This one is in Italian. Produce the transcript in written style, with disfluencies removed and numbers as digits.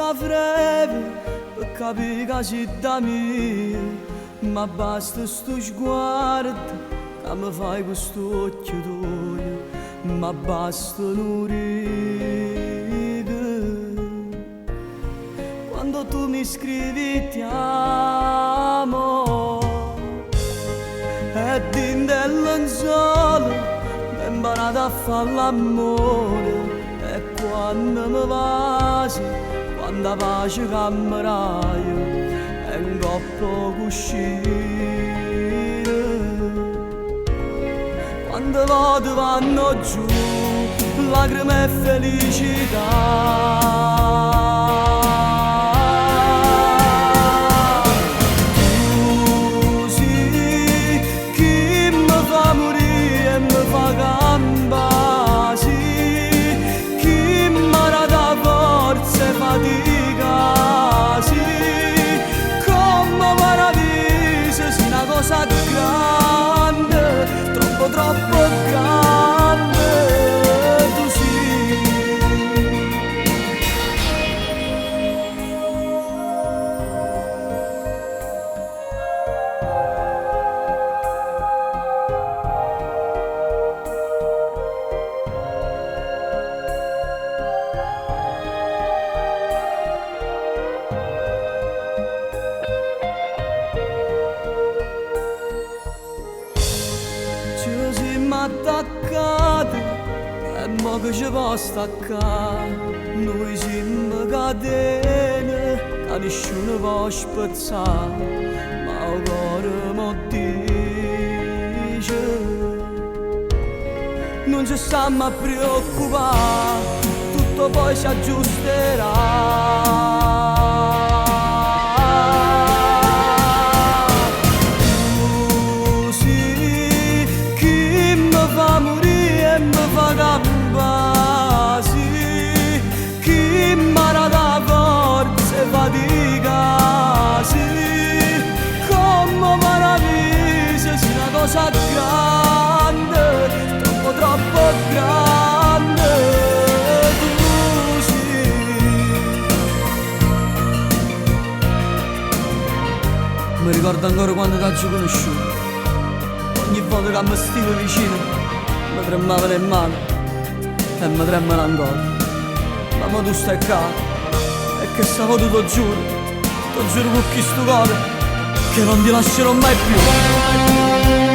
abbastanza breve per capire che sei da mia, ma basta sto sguardo che mi fai questo occhio tuo, ma basta l'uriga. Quando tu mi scrivi ti amo e din del lenzuolo ho imparato a fare l'amore. E quando mi vasi, quando pace cameraio e un coppo cuscino, quando vado vanno giù lacrime e felicità. Tu sì chi mi fa morire e mi fa gamba, sì chi mi dà forza e fatica, sì come paradiso, sì una cosa grande, troppo troppo grande, tu sì. Ci siamo attaccati e mo che ci può staccare. Noi siamo catene che nessuno può spezzare, ma il cuore mo dice non ci stiamo a preoccupare, tutto poi si aggiusterà. Gamba, sì, chi impara da forza e fatica, sì, come meraviglia, sì, una cosa grande, troppo troppo grande, tu sì. Mi ricordo ancora quando ti ho conosciuto, ogni volta che mi stivo vicino mi tremavano le mani e mi tremano ancora, ma tu stai qua e che stavo tu lo giuro con questo cuore che non ti lascerò mai più.